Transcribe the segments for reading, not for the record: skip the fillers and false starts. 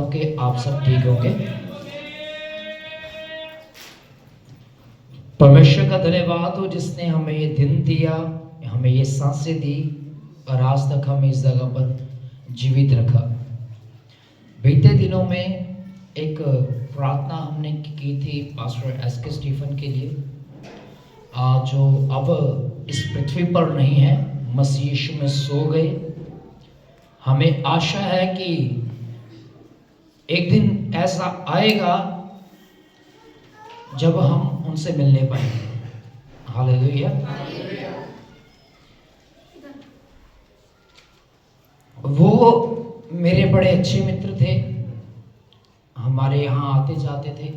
कि आप सब ठीक होंगे। परमेश्वर का धन्यवाद हो जिसने हमें ये दिन दिया, हमें ये सांसें दी और आज तक हमें इस जगह पर जीवित रखा। बीते दिनों में एक प्रार्थना हमने की थी पास्टर एस.के. स्टीफन के लिए, जो अब इस पृथ्वी पर नहीं है, मसीह यीशु में सो गए। हमें आशा है कि एक दिन ऐसा आएगा जब हम उनसे मिलने पाएंगे। हालेलुया। वो मेरे बड़े अच्छे मित्र थे, हमारे यहाँ आते जाते थे।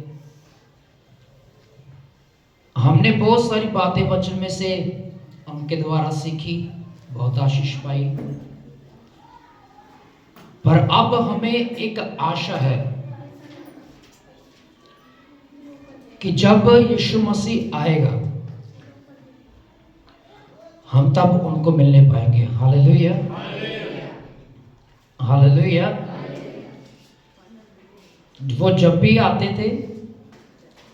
हमने बहुत सारी बातें वचन में से उनके द्वारा सीखी, बहुत आशीष पाई। पर अब हमें एक आशा है कि जब यीशु मसीह आएगा हम तब उनको मिलने पाएंगे। Hallelujah, hallelujah. वो जब भी आते थे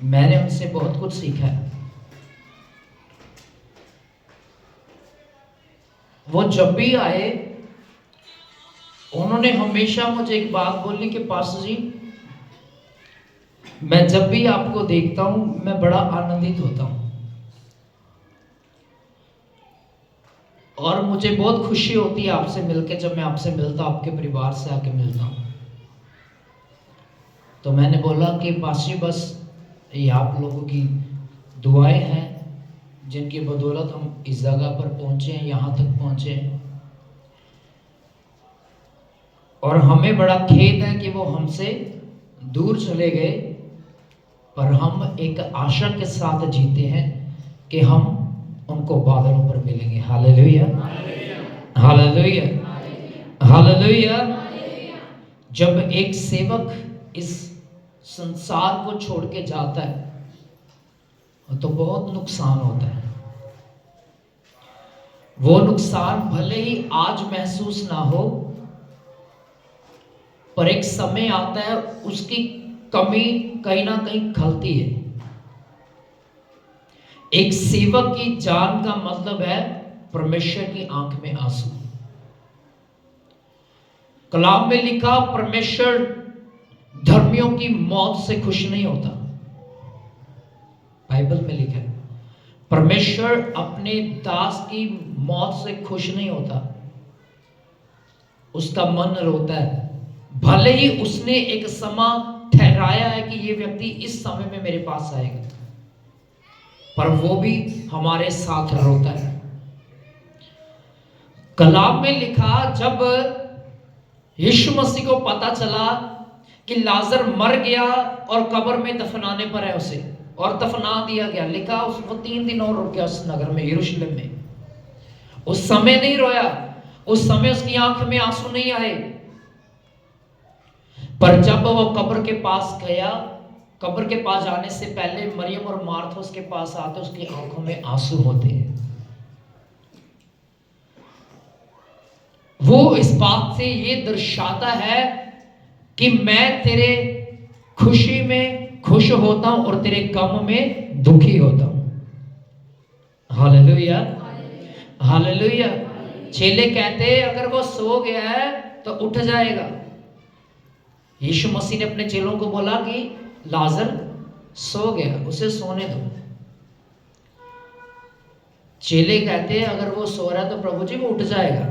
मैंने उनसे बहुत कुछ सीखा है। वो जब भी आए उन्होंने हमेशा मुझे एक बात बोली कि पास्टर जी, मैं जब भी आपको देखता हूं मैं बड़ा आनंदित होता हूं और मुझे बहुत खुशी होती है आपसे मिलकर। जब मैं आपसे मिलता हूं, आपके परिवार से आके मिलता हूं, तो मैंने बोला कि पास्टर जी, बस ये आप लोगों की दुआएं हैं जिनकी बदौलत हम इस जगह पर पहुंचे हैं, यहां तक पहुंचे हैं। और हमें बड़ा खेद है कि वो हमसे दूर चले गए, पर हम एक आशा के साथ जीते हैं कि हम उनको बादलों पर मिलेंगे। Hallelujah, hallelujah, hallelujah. जब एक सेवक इस संसार को छोड़ के जाता है तो बहुत नुकसान होता है। वो नुकसान भले ही आज महसूस ना हो, पर एक समय आता है उसकी कमी कहीं ना कहीं खलती है। एक सेवक की जान का मतलब है परमेश्वर की आंख में आंसू। कलाम में लिखा, परमेश्वर धर्मियों की मौत से खुश नहीं होता। बाइबल में लिखा है परमेश्वर अपने दास की मौत से खुश नहीं होता, उसका मन रोता है। भले ही उसने एक समय ठहराया है कि ये व्यक्ति इस समय में मेरे पास आएगा, पर वो भी हमारे साथ रोता है। कलाम में लिखा, जब यीशु मसीह को पता चला कि लाजर मर गया और कब्र में दफनाने पर है उसे, और दफना दिया गया, लिखा वो 3 दिन और रुक गया उस नगर में, यरूशलेम में। उस समय नहीं रोया, उस समय उसकी आंख में आंसू नहीं आए, पर जब वो कब्र के पास गया, कब्र के पास जाने से पहले मरियम और मार्था उसके पास आते, उसकी आंखों में आंसू होते हैं। वो इस बात से ये दर्शाता है कि मैं तेरे खुशी में खुश होता हूं और तेरे गम में दुखी होता हूं। Hallelujah, hallelujah. चेले कहते अगर वो सो गया है तो उठ जाएगा। यीशु मसीह ने अपने चेलों को बोला कि लाजर सो गया, उसे सोने दो। चेले कहते हैं अगर वो सो रहा है तो प्रभु जी वो उठ जाएगा,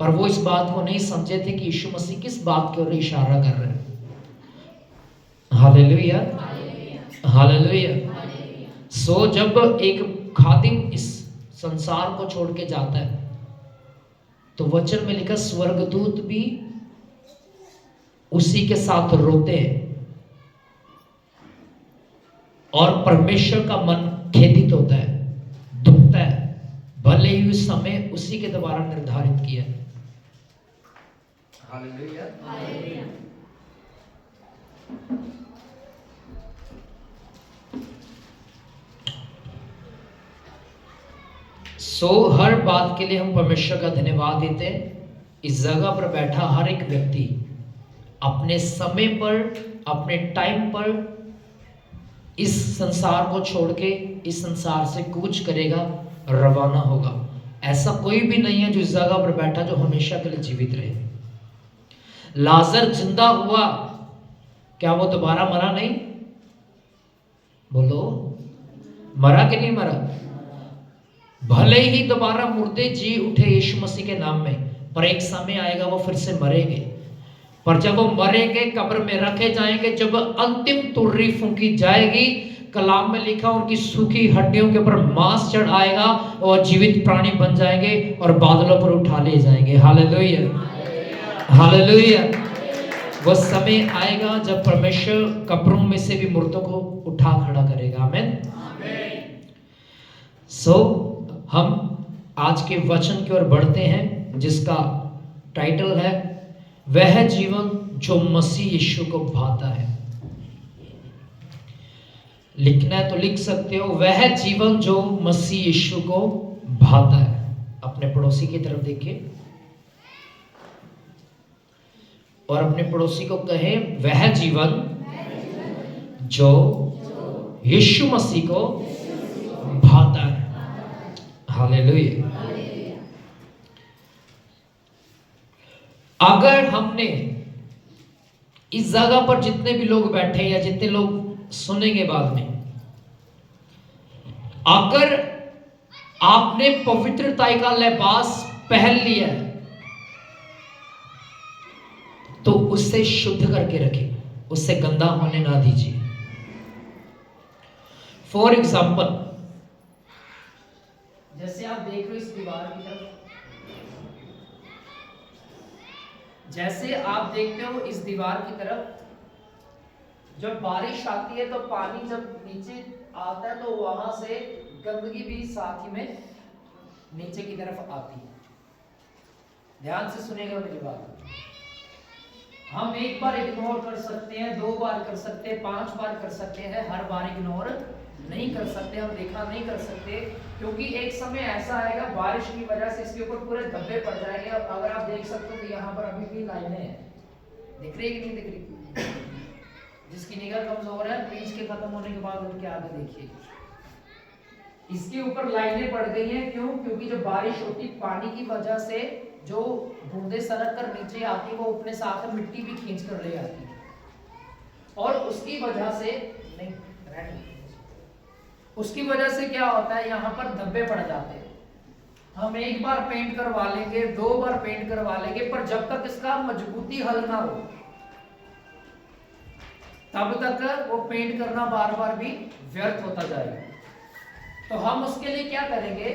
पर वो इस बात को नहीं समझे थे कि यीशु मसीह किस बात की ओर इशारा कर रहे हैं। Hallelujah, hallelujah. सो जब एक खादिम इस संसार को छोड़ के जाता है तो वचन में लिखा स्वर्गदूत भी उसी के साथ रोते हैं और परमेश्वर का मन खेदित होता है, दुखता है, भले ही उस समय उसी के द्वारा निर्धारित किया है। Hallelujah, hallelujah. सो हर बात के लिए हम परमेश्वर का धन्यवाद देते हैं। इस जगह पर बैठा हर एक व्यक्ति अपने समय पर, अपने टाइम पर इस संसार को छोड़ के इस संसार से कूच करेगा, रवाना होगा। ऐसा कोई भी नहीं है जो इस जगह पर बैठा जो हमेशा के लिए जीवित रहे। लाजर जिंदा हुआ, क्या वो दोबारा मरा नहीं? बोलो, मरा कि नहीं मरा? भले ही दोबारा मुर्दे जी उठे यीशु मसीह के नाम में, पर एक समय आएगा वो फिर से मरेंगे। पर जब वो मरेंगे, कब्र में रखे जाएंगे, जब अंतिम तुर्री फूंकी जाएगी, कलाम में लिखा उनकी सूखी हड्डियों के ऊपर मांस चढ़ आएगा और जीवित प्राणी बन जाएंगे और बादलों पर उठा ले जाएंगे। Hallelujah, hallelujah. वो समय आएगा जब परमेश्वर कब्रों में से भी मुर्दों को उठा खड़ा करेगा। आमीन। हम आज के वचन की ओर बढ़ते हैं, जिसका टाइटल है वह जीवन जो मसीह यीशु को भाता है। लिखना है तो लिख सकते हो, वह जीवन जो मसीह यीशु को भाता है। अपने पड़ोसी की तरफ देखिए और अपने पड़ोसी को कहें, वह जीवन जो यीशु मसीह को भाता है। हालेलुया। अगर हमने इस जगह पर जितने भी लोग बैठे या जितने लोग सुनेंगे बाद में, अगर आपने पवित्रता का लिबास पहन लिया है तो उससे शुद्ध करके रखें, उससे गंदा होने ना दीजिए। फॉर एग्जाम्पल, जैसे आप देख रहे हो इस दीवार की तरफ, जैसे आप देखते हो इस दीवार की तरफ, जब बारिश आती है तो पानी जब नीचे आता है तो वहां से गंदगी भी साथ ही में नीचे की तरफ आती है। ध्यान से सुनिएगा मेरी बात। हम एक बार इग्नोर कर सकते हैं, 2 बार कर सकते हैं, 5 बार कर सकते हैं, हर बार इग्नोर नहीं कर सकते, हम देखा नहीं कर सकते, क्योंकि एक समय ऐसा आएगा बारिश की वजह से इसके ऊपर पूरे धब्बे पड़ जाएंगे। अब अगर आप देख सकते हो तो यहाँ पर अभी भी लाइनें हैं, दिख रही है कि नहीं दिख रही? जिसकी निगाह कमजोर है, प्लीज के खत्म होने के बाद उनके आगे देखिए, इसके ऊपर लाइनें पड़ गई हैं। क्यों? क्योंकि जो बारिश होती पानी की वजह से जो बूंदे सरक कर नीचे आती है वो अपने साथ मिट्टी भी खींच कर ले आती है, और उसकी वजह से नहीं, उसकी वजह से क्या होता है, यहाँ पर धब्बे पड़ जाते हैं। हम एक बार पेंट करवा लेंगे, 2 बार पेंट करवा लेंगे, पर जब तक इसका मजबूती हल ना हो तब तक वो पेंट करना बार बार भी व्यर्थ होता जाएगा। तो हम उसके लिए क्या करेंगे,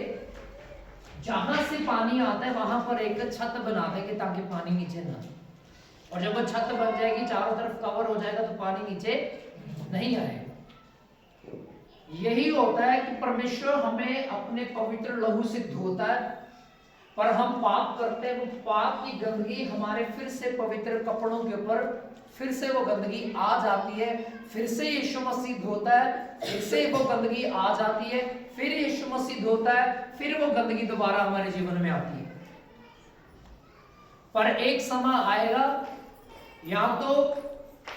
जहां से पानी आता है वहां पर एक छत बना देंगे ताकि पानी नीचे ना, और जब वो छत बन जाएगी, चारों तरफ कवर हो जाएगा, तो पानी नीचे नहीं आएगा। यही होता है कि परमेश्वर हमें अपने पवित्र लहू से धोता है, पर हम पाप करते हैं, वो पाप की गंदगी हमारे फिर से पवित्र कपड़ों के ऊपर फिर से वो गंदगी आ जाती है, फिर से यीशु मसीह धोता है, फिर से वो गंदगी आ जाती है, फिर यीशु मसीह धोता है, फिर वो गंदगी दोबारा हमारे जीवन में आती है। पर एक समय आएगा, या तो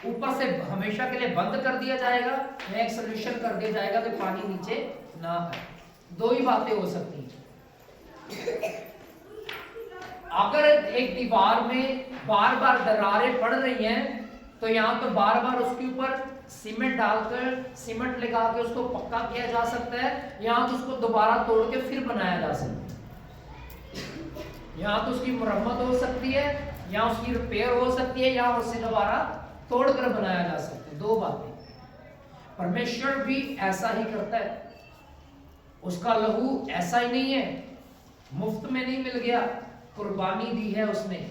ऊपर से हमेशा के लिए बंद कर दिया जाएगा या एक सोल्यूशन कर दिया जाएगा कि पानी नीचे ना आए। 2 ही बातें हो सकती हैं। अगर एक दीवार में बार बार दरारें पड़ रही हैं तो यहाँ तो बार बार उसके ऊपर सीमेंट डालकर, सीमेंट लगा के उसको पक्का किया जा सकता है, यहाँ तो उसको दोबारा तोड़ के फिर बनाया जा सकता है। यहाँ तो उसकी मरम्मत हो सकती है, या उसकी रिपेयर हो सकती है, या उसे दोबारा तोड़कर बनाया जा सकता है। 2 बातें। परमेश्वर भी ऐसा ही करता है, उसका लहू ऐसा ही नहीं है, मुफ्त में नहीं मिल गया, कुर्बानी दी है उसने।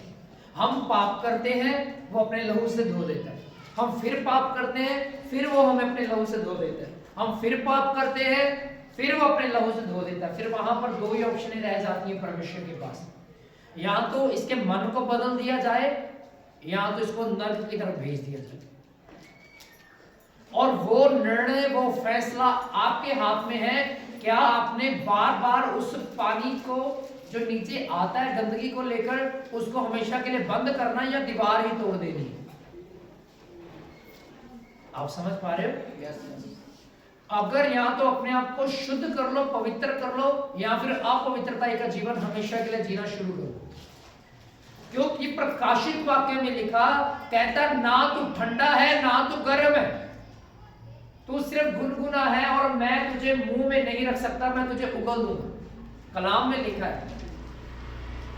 हम पाप करते हैं, वो अपने लहू से धो देता है। हम फिर पाप करते हैं, फिर वो हमें अपने लहू से धो देता है। हम फिर पाप करते हैं, फिर वो अपने लहू से धो देता है। फिर वहां पर 2 ही ऑप्शन रह जाती है परमेश्वर के पास, या तो इसके मन को बदल दिया जाए, या तो इसको नर्क की तरफ भेज दिया जाए। और वो निर्णय, वो फैसला आपके हाथ में है। क्या आपने बार बार उस पानी को जो नीचे आता है गंदगी को लेकर, उसको हमेशा के लिए बंद करना, या दीवार ही तोड़ देनी? आप समझ पा रहे हो? अगर या तो अपने आप को शुद्ध कर लो, पवित्र कर लो, या फिर अपवित्रता का जीवन हमेशा के लिए जीना शुरू करो। क्योंकि प्रकाशित वाक्य में लिखा कहता ना तू ठंडा है ना तू गर्म है, तू सिर्फ गुनगुना है और मैं तुझे मुंह में नहीं रख सकता, मैं तुझे उगल दूंगा। कलाम में लिखा है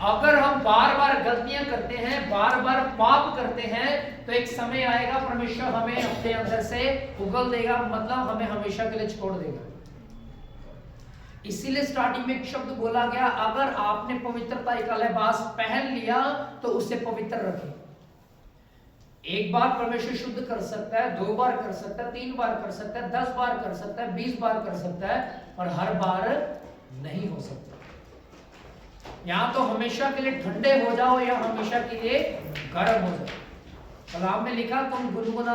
अगर हम बार बार गलतियां करते हैं, बार बार पाप करते हैं, तो एक समय आएगा परमेश्वर हमें अपने अंदर से उगल देगा, मतलब हमें हमेशा के लिए छोड़ देगा। इसीलिए स्टार्टिंग में एक शब्द बोला गया, अगर आपने पवित्रता का लिबास पहन लिया तो उसे पवित्र रखें। एक बार परमेश्वर शुद्ध कर सकता है, 2 बार कर सकता है, 3 बार कर सकता है, 10 बार कर सकता है, 20 बार कर सकता है, और हर बार नहीं हो सकता। या तो हमेशा के लिए ठंडे हो जाओ या हमेशा के लिए गर्म हो जाओ। कलाम में लिखा तुम गुनगुना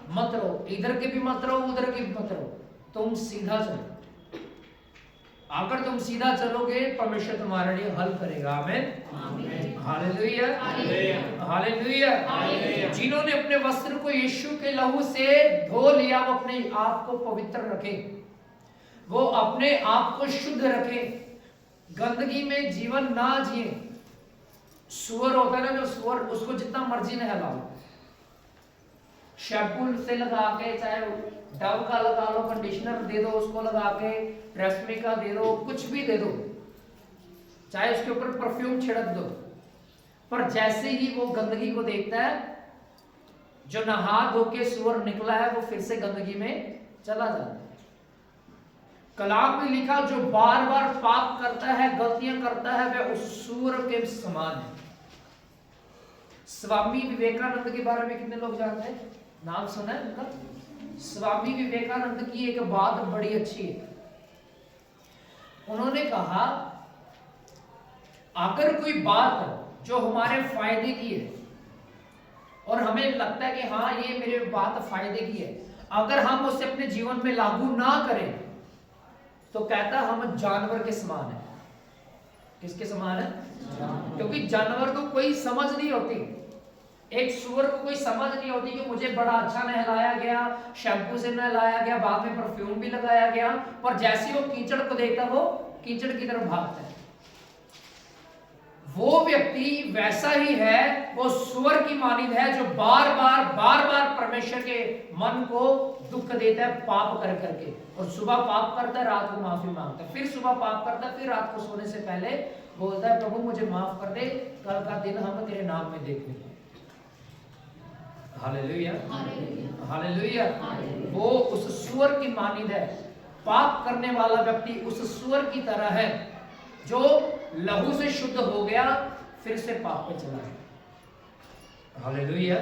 मत रहो, इधर के भी मत रहो उधर के भी मत रहो, तुम सीधा चलो। अगर तुम सीधा चलोगे परमेश्वर तुम्हारे लिए हल करेगा। आमीन, हालेलुया, हालेलुया। जिन्होंने अपने वस्त्र को यीशु के लहू से धो लिया, वो अपने आप को पवित्र रखे, वो अपने आप को शुद्ध रखे, गंदगी में जीवन ना जिए। सुअर होता है ना, जो सुअर, उसको जितना मर्जी नहलाओ, शैम्पू से लगा के, चाहे डव का लगा लो, कंडीशनर दे दो उसको लगा के, ट्रेस्मी का दे दो, कुछ भी दे दो, चाहे उसके ऊपर परफ्यूम छिड़क दो, पर जैसे ही वो गंदगी को देखता है, जो नहा धो के सुअर निकला है, वो फिर से गंदगी में चला जाता है। कलाम में लिखा जो बार बार पाप करता है, गलतियां करता है, वह उस सूअर के समान है। स्वामी विवेकानंद के बारे में कितने लोग जानते हैं? नाम सुना है उनका? स्वामी विवेकानंद की एक बात बड़ी अच्छी है। उन्होंने कहा अगर कोई बात जो हमारे फायदे की है और हमें लगता है कि हाँ ये मेरे बात फायदे की है, अगर हम उसे अपने जीवन में लागू ना करें तो कहता हम जानवर के समान है। किसके समान है? क्योंकि जानवर को कोई समझ नहीं होती, एक सूअर को कोई समझ नहीं होती कि मुझे बड़ा अच्छा नहलाया गया, शैम्पू से नहलाया गया, बाद में परफ्यूम भी लगाया गया, पर जैसे वो कीचड़ को देखता वो कीचड़ की तरफ भागता है। वो व्यक्ति वैसा ही है, वो सूअर की मानिंद है जो बार बार परमेश्वर के मन को दुख देता है पाप कर करके, और सुबह पाप करता है, रात को माफी मांगता है, फिर सुबह पाप करता है, फिर रात को सोने से पहले बोलता है प्रभु मुझे माफ कर दे, कल का दिन हम तेरे नाम में देख लेंगे। Hallelujah, hallelujah. वो उस सूअर की मानिंद है। पाप करने वाला व्यक्ति उस सूअर की तरह है जो लहू से शुद्ध हो गया, फिर से पाप पे चला गया। Hallelujah,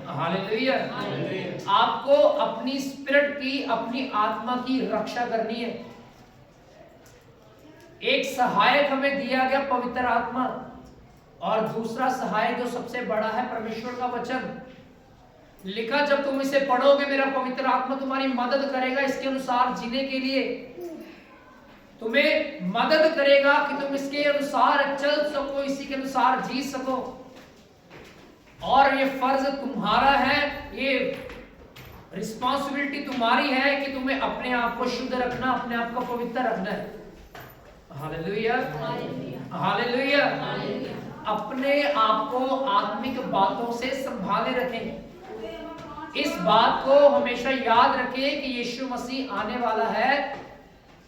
hallelujah. आपको अपनी स्पिरिट की, अपनी आत्मा की रक्षा करनी है। एक सहायक हमें दिया गया पवित्र आत्मा, और दूसरा सहायक जो सबसे बड़ा है परमेश्वर का वचन। लिखा जब तुम इसे पढ़ोगे मेरा पवित्र आत्मा तुम्हारी मदद करेगा इसके अनुसार जीने के लिए, तुम्हें मदद करेगा कि तुम इसके अनुसार चल सको, इसी के अनुसार जी सको। और ये फर्ज तुम्हारा है, ये रिस्पॉन्सिबिलिटी तुम्हारी है कि तुम्हें अपने आप को शुद्ध रखना, अपने आप को पवित्र रखना है। Hallelujah, hallelujah. अपने आप को आत्मिक बातों से संभाले रखें। इस बात को हमेशा याद रखें कि यीशु मसीह आने वाला है,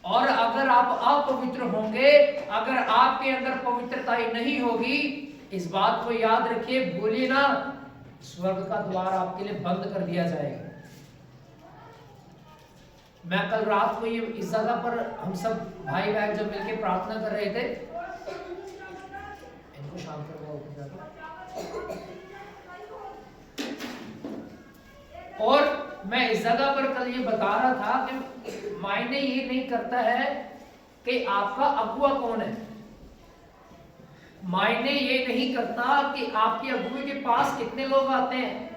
और अगर आप अपवित्र होंगे, अगर आपके अंदर पवित्रता नहीं होगी, इस बात को याद रखिए, बोलिए ना, स्वर्ग का द्वार आपके लिए बंद कर दिया जाएगा। मैं कल रात को ये इस जगह पर हम सब भाई बहन जब मिलकर प्रार्थना कर रहे थे, इनको शांत करो, और मैं इस जगह पर कल ये बता रहा था कि मायने ये नहीं करता है कि आपका अगुआ कौन है, मायने ये नहीं करता कि आपके अगुए के पास कितने लोग आते हैं,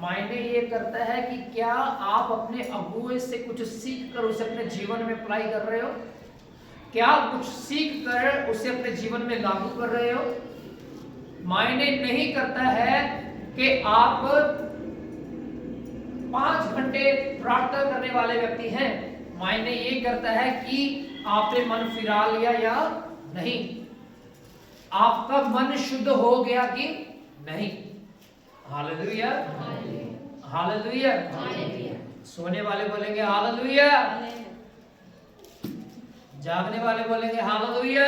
मायने ये करता है कि क्या आप अपने अगुए से कुछ सीख कर उसे अपने जीवन में अप्लाई कर रहे हो, क्या कुछ सीख कर उसे अपने जीवन में लागू कर रहे हो। मायने नहीं करता है कि आप 5 घंटे प्रार्थना करने वाले व्यक्ति हैं, मायने ये करता है कि आपने मन फिरा लिया या नहीं, आपका मन शुद्ध हो गया कि नहीं। Hallelujah, hallelujah. सोने वाले बोलेंगे हालेलुया, जागने वाले बोलेंगे हालेलुया,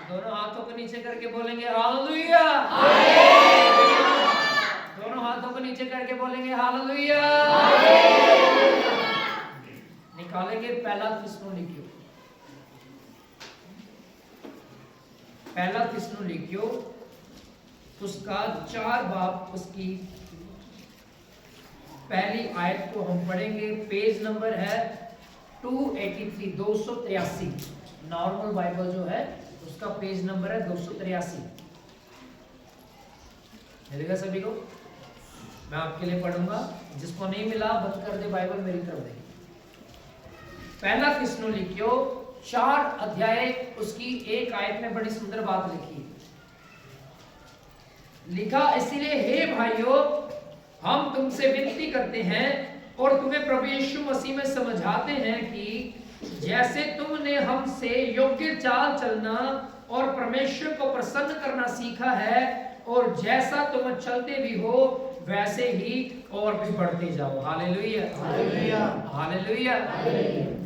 दोनों हाथों को नीचे करके बोलेंगे हालेलुया, दोनों हाथों को नीचे करके बोलेंगे हालेलुया। निकालेंगे पहला थिस्सलुनीकियों, पहला थिस्सलुनीकियों उसका 4 बाब उसकी पहली आयत को हम पढ़ेंगे। पेज नंबर है 283, 283। नॉर्मल बाइबल जो है उसका पेज नंबर है 283। मिलेगा सभी को? मैं आपके लिए पढ़ूंगा, जिसको नहीं मिला बंद कर दे बाइबल, मेरी तरफ देखिए। पहला थिस्सलुनीकियों 4 अध्याय उसकी 1 आयत में बड़ी सुंदर बात लिखी, लिखा इसलिए हे भाइयों, हम तुमसे विनती करते हैं और तुम्हें प्रभु यीशु मसीह में समझाते हैं कि जैसे तुमने हमसे योग्य चाल चलना और परमेश्वर को प्रसन्न करना सीखा है, और जैसा तुम चलते भी हो वैसे ही और भी बढ़ते जाओ। Hallelujah, hallelujah, hallelujah.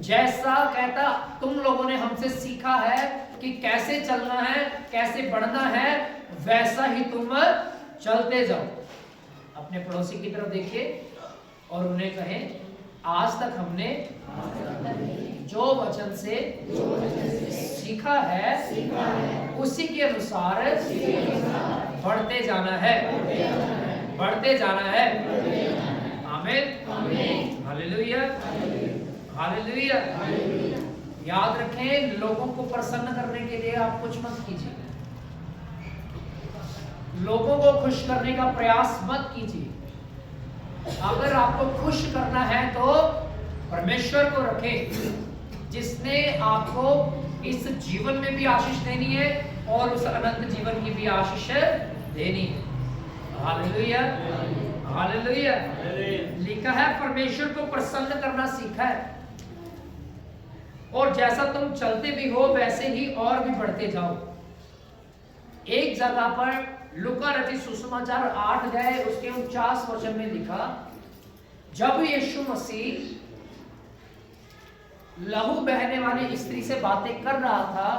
जैसा कहता तुम लोगों ने हमसे सीखा है कि कैसे चलना है, कैसे बढ़ना है, वैसा ही तुम चलते जाओ। अपने पड़ोसी की तरफ देखिए और उन्हें कहें, आज तक हमने जो वचन से सीखा है उसी के अनुसार बढ़ते जाना है, बढ़ते जाना है। आमीन, हालेलुया, हालेलुया। याद रखें, लोगों को प्रसन्न करने के लिए आप कुछ मत कीजिए, लोगों को खुश करने का प्रयास मत कीजिए। अगर आपको खुश करना है तो परमेश्वर को रखें, जिसने आपको इस जीवन में भी आशीष देनी है और उस अनंत जीवन की भी आशीष देनी है। Hallelujah, hallelujah. लिखा है परमेश्वर को प्रसन्न करना सीखा है, और जैसा तुम चलते भी हो वैसे ही और भी बढ़ते जाओ। एक जगह पर लूका रचित सुसमाचार 8 अध्याय उसके 49 वचन में लिखा, जब यीशु मसीह लहू बहने वाली स्त्री से बातें कर रहा था,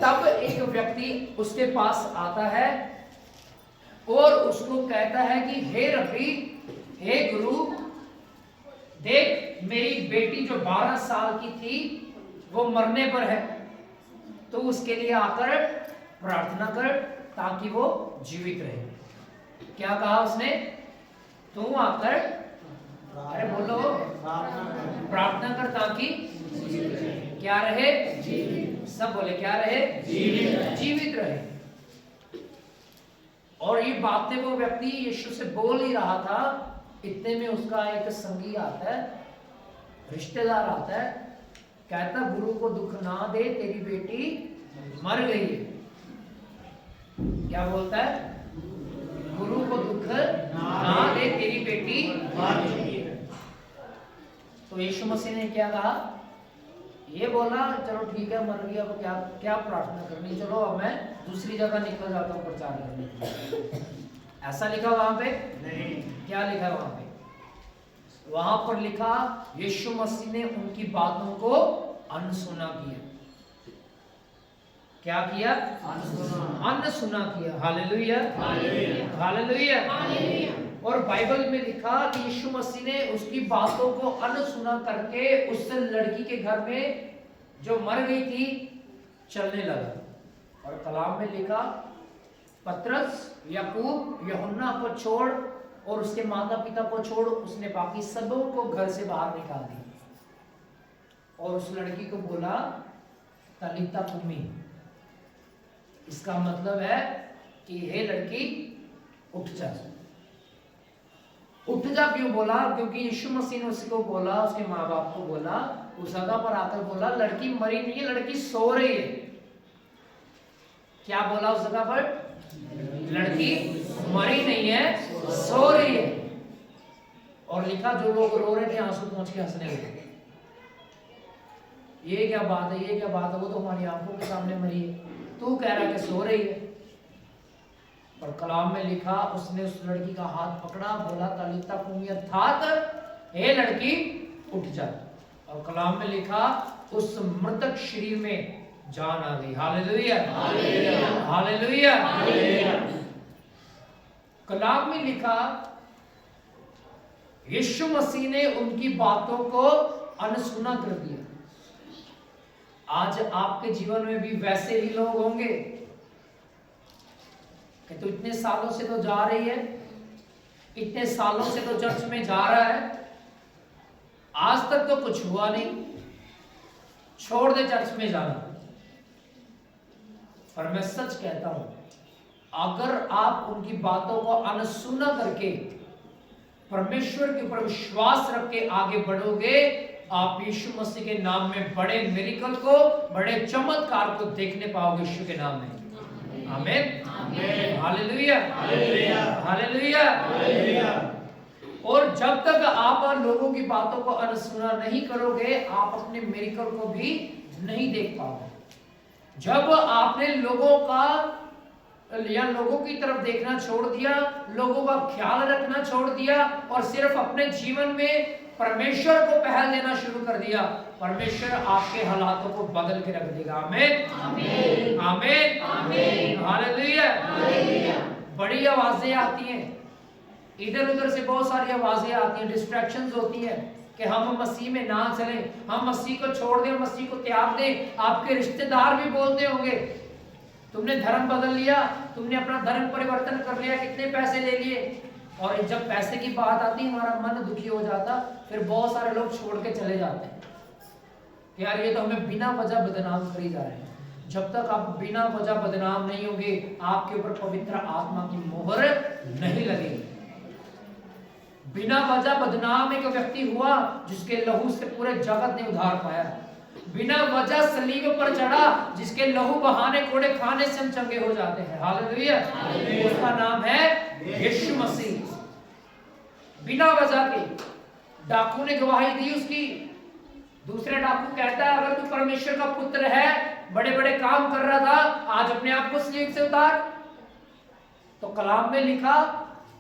तब एक व्यक्ति उसके पास आता है और उसको कहता है कि हे रब्बी, हे गुरु, देख मेरी बेटी जो 12 साल की थी वो मरने पर है, तो उसके लिए आकर प्रार्थना कर ताकि वो जीवित रहे। क्या कहा उसने? तू आकर, अरे बोलो, प्रार्थना कर ताकि क्या रहे? सब बोले क्या रहे? जीवित रहे। और ये बातें वो व्यक्ति यीशु से बोल ही रहा था, इतने में उसका एक संगी आता है, रिश्तेदार आता है, कहता गुरु को दुख ना दे, तेरी बेटी मर गई है। क्या बोलता है? गुरु को दुख ना दे, तेरी बेटी मर गई है। तो यीशु मसीह ने क्या कहा? ये बोला चलो ठीक है, मर गया, अब क्या क्या प्रार्थना करनी, चलो अब मैं दूसरी जगह निकल जाता हूँ प्रचार करने के लिए। ऐसा लिखा वहां पे? नहीं। क्या लिखा वहां पे? वहां पर लिखा यीशु मसीह ने उनकी बातों को अनसुना किया। क्या किया? अनसुना किया। Hallelujah, hallelujah. और बाइबल में लिखा कि यीशु मसीह ने उसकी बातों को अनसुना करके उस लड़की के घर में जो मर गई थी चलने लगा। और कलाम में लिखा पतरस, याकूब, यूहन्ना को छोड़ और उसके माता पिता को छोड़ उसने बाकी सबों को घर से बाहर निकाल दिया और उस लड़की को बोला तलिता कुमी। इसका मतलब है कि हे लड़की उठ जा। उठ जा क्यों बोला? क्योंकि यीशु मसीह ने उसको बोला, उसके माँ बाप को बोला, उस जगह पर आकर बोला लड़की मरी नहीं है, लड़की सो रही है। क्या बोला उस जगह पर? लड़की मरी नहीं है, सो रही है। और लिखा जो लोग रो रहे थे आंसू पहुंच के हंसने लगे। ये क्या बात है, ये क्या बात है, वो तो हमारी आंखों के सामने मरी है, तू कह रहा है कि सो रही है। और कलाम में लिखा उसने उस लड़की का हाथ पकड़ा, बोला तलीता कुमी अर्थात हे लड़की उठ जा। और कलाम में लिखा उस मृतक शरीर में जान आ गई। Hallelujah hallelujah. कलाम में लिखा यीशु मसीह ने उनकी बातों को अनसुना कर दिया। आज आपके जीवन में भी वैसे ही लोग होंगे कि तू इतने सालों से तो जा रही है, इतने सालों से तो चर्च में जा रहा है, आज तक तो कुछ हुआ नहीं, छोड़ दे चर्च में जाना। पर मैं सच कहता हूं, अगर आप उनकी बातों को अनसुना करके परमेश्वर के ऊपर विश्वास रख के आगे बढ़ोगे, आप यीशु मसीह के नाम में बड़े मिरेकल को, बड़े चमत्कार को देखने पाओगे यीशु के नाम में। आमीन हालेलुया हालेलुया। और जब तक आप लोगों की बातों को अनसुना नहीं करोगे, आप अपने मिरेकल को भी नहीं देख पाओगे। जब आपने लोगों का या लोगों की तरफ देखना छोड़ दिया, लोगों का ख्याल रखना छोड़ दिया और सिर्फ अपने जीवन में परमेश्वर को पहल देना शुरू कर दिया, परमेश्वर आपके हालातों को बदल के रख देगा। आमीन आमीन आमीन हालेलुया। बड़ी आवाजें आती हैं, इधर उधर से बहुत सारी आवाजें आती हैं, डिस्ट्रैक्शंस होती हैं कि हम मसीह में ना चलें, हम मसीह को छोड़ दें, मसीह को त्याग दें। आपके रिश्तेदार भी बोलते होंगे तुमने धर्म बदल लिया, तुमने अपना धर्म परिवर्तन कर लिया, कितने पैसे ले लिए। और जब पैसे की बात आती हमारा मन दुखी हो जाता, फिर बहुत सारे लोग छोड़ के चले जाते हैं कि यार ये तो हमें बिना वजह बदनाम करी जा रहे हैं। जब तक आप बिना वजह बदनाम नहीं होंगे, आपके ऊपर पवित्र आत्मा की मोहर नहीं लगेगी। बिना वजह बदनाम एक व्यक्ति हुआ जिसके लहू से पूरे जगत ने उद्धार पाया। बिना वजह सलीब पर चढ़ा जिसके लहू बहाने कोड़े खाने से हम चंगे हो जाते हैं। हालेलुया। उसका नाम है यीशु मसीह। बिना वजह के डाकू ने गवाही दी उसकी। दूसरे डाकू कहता है अगर तू परमेश्वर का पुत्र है, बड़े बड़े काम कर रहा था, आज अपने आप को सलीब से उतार। तो कलाम में लिखा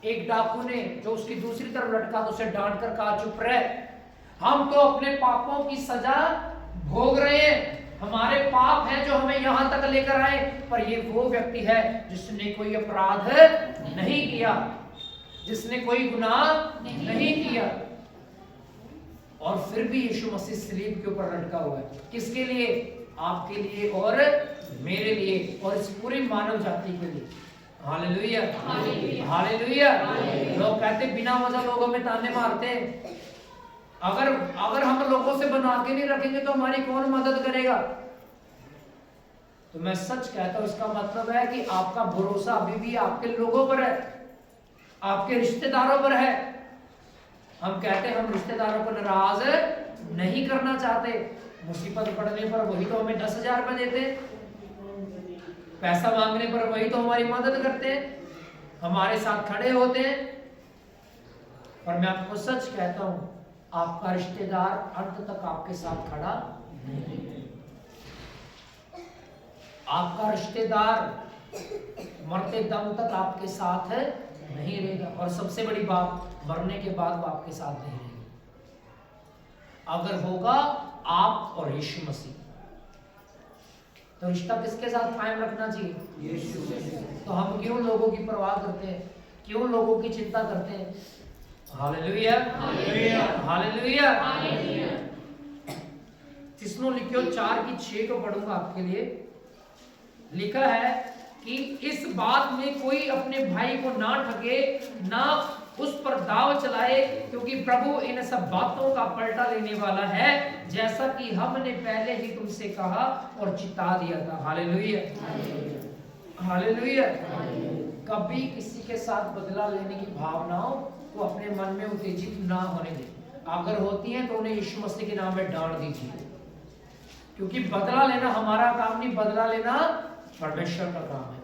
एक डाकू ने जो उसकी दूसरी तरफ लटका तो उसे डांट कर कहा चुप रह, हम तो अपने पापों की सजा भोग रहे हैं, हमारे पाप हैं जो हमें यहां तक लेकर आए। पर ये वो व्यक्ति है जिसने कोई अपराध नहीं किया, जिसने कोई गुनाह नहीं किया, और फिर भी यीशु मसीह सलीब के ऊपर लटका हुआ है। किसके लिए? आपके लिए और मेरे लिए और इस पूरी मानव जाति के लिए। Hallelujah hallelujah. लोग कहते बिना वजह लोगों में ताने मारते हैं। अगर हम लोगों से बना के नहीं रखेंगे तो हमारी कौन मदद करेगा? तो मैं सच कहता हूं, इसका मतलब है कि आपका भरोसा अभी भी आपके लोगों पर है, आपके रिश्तेदारों पर है। हम कहते हैं हम रिश्तेदारों को नाराज नहीं करना चाहते, मुसीबत पड़ने पर वही तो हमें 10,000 रुपए देते हैं, पैसा मांगने पर वही तो हमारी मदद करते हैं, हमारे साथ खड़े होते हैं। पर मैं आपको सच कहता हूं, आपका रिश्तेदार अंत तक आपके साथ खड़ा नहीं है। आपका रिश्तेदार मरते दम तक आपके साथ नहीं रहेगा, और सबसे बड़ी बात, मरने के बाद वो आपके साथ नहीं रहेगा। अगर होगा आप और यीशु मसीह, तो रिश्ता किसके साथ कायम रखना चाहिए? यीशु से। तो हम क्यों लोगों की परवाह करते हैं, क्यों लोगों की चिंता करते हैं? Hallelujah hallelujah hallelujah. थिस्सलुनीकियों 4:6 को पढ़ूंगा आपके लिए। लिखा है कि इस बात में कोई अपने भाई को ना ठगे, ना उस पर दाव चलाए, क्योंकि प्रभु इन सब बातों का पलटा लेने वाला है, जैसा कि हमने पहले ही तुमसे कहा और चिता दिया था। Hallelujah hallelujah. कभी किसी के साथ बदला लेने की भावनाओं को अपने मन में उत्तेजित ना होने दे। अगर होती हैं तो उन्हें यीशु मसीह के नाम में डांट दीजिए, क्योंकि बदला लेना हमारा काम नहीं, बदला लेना परमेश्वर का काम है।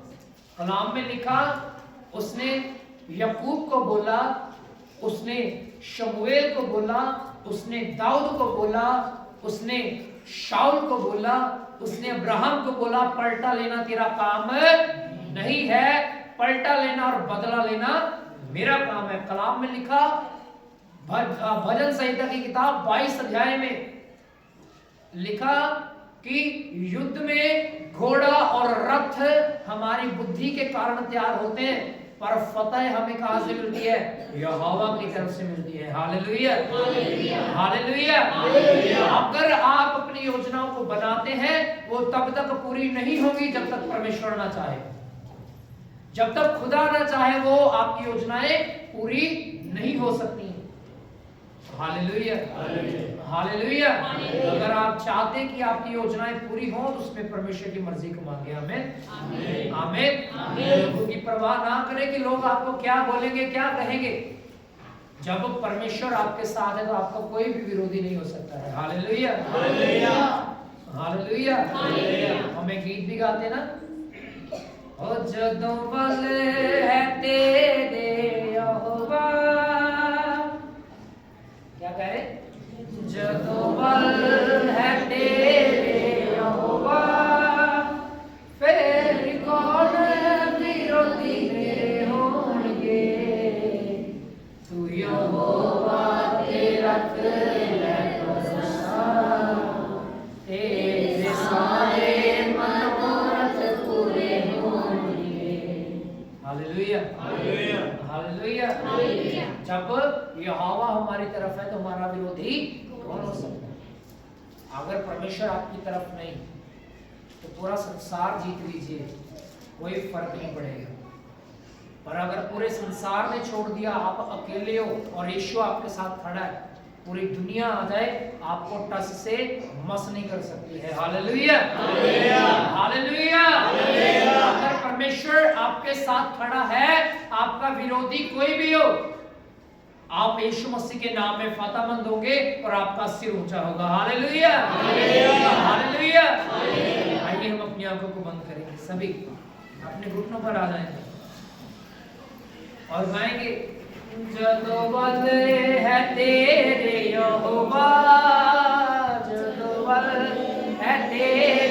कलाम में लिखा उसने यकूब को बोला, उसने शमूएल को बोला, उसने दाऊद को बोला, उसने शाऊल को बोला, उसने अब्राहम को बोला, पलटा लेना तेरा काम नहीं है, पलटा लेना और बदला लेना मेरा काम है। कलाम में लिखा, भजन संहिता की किताब 22 अध्याय में लिखा कि युद्ध में घोड़ा और रथ हमारी बुद्धि के कारण तैयार होते हैं, पर फतह हमें कहां से मिलती है? यहोवा की तरफ से मिलती है। Hallelujah, hallelujah. अगर आप अपनी योजनाओं को बनाते हैं, वो तब तक पूरी नहीं होगी जब तक परमेश्वर ना चाहे। जब तक खुदा ना चाहे वो आपकी योजनाएं पूरी नहीं हो सकती। Hallelujah, hallelujah. अगर आप चाहते हैं कि आपकी योजनाएं पूरी हों तो उसमें परमेश्वर की मर्जी को मांगे। आमीन, आमीन। लोगों की परवाह ना करें कि लोग आपको क्या बोलेंगे, क्या कहेंगे। जब वो आपके साथ है तो आपका कोई भी विरोधी नहीं हो सकता है। Hallelujah, hallelujah. हमें गीत भी गाते ना, ओ जदों बल है तेरे यहोवा, क्या कह रहे? जदों बल है तेरे यहोवा, फिर कौन विरोधी मेरे होंगे। तू यहोवा तेरा तेरे सारे मनोरथ पूरे होंगे। Hallelujah, hallelujah. जब यहोवा हमारी तरफ है तो हमारा विरोधी कौन हो सकता है? अगर परमेश्वर आपकी तरफ नहीं तो पूरा संसार जीत लीजिए, कोई फर्क नहीं पड़ेगा। पर अगर पूरे संसार ने छोड़ दिया, आप अकेले हो और यीशु आपके साथ खड़ा है, पूरी दुनिया आ जाए आपको टस से मस नहीं कर सकती है। Hallelujah, hallelujah. अगर परमेश्वर आपके साथ खड़ा है, आपका विरोधी कोई भी हो, आप यीशु मसीह के नाम में फतेहमंद होंगे और आपका सिर ऊंचा होगा। Hallelujah, hallelujah. आइए हम अपनी आंखों को बंद करेंगे, सभी अपने घुटनों पर आ जाएंगे और गाएंगे, जदों बल है तेरे यहोवा, जदों बल है तेरे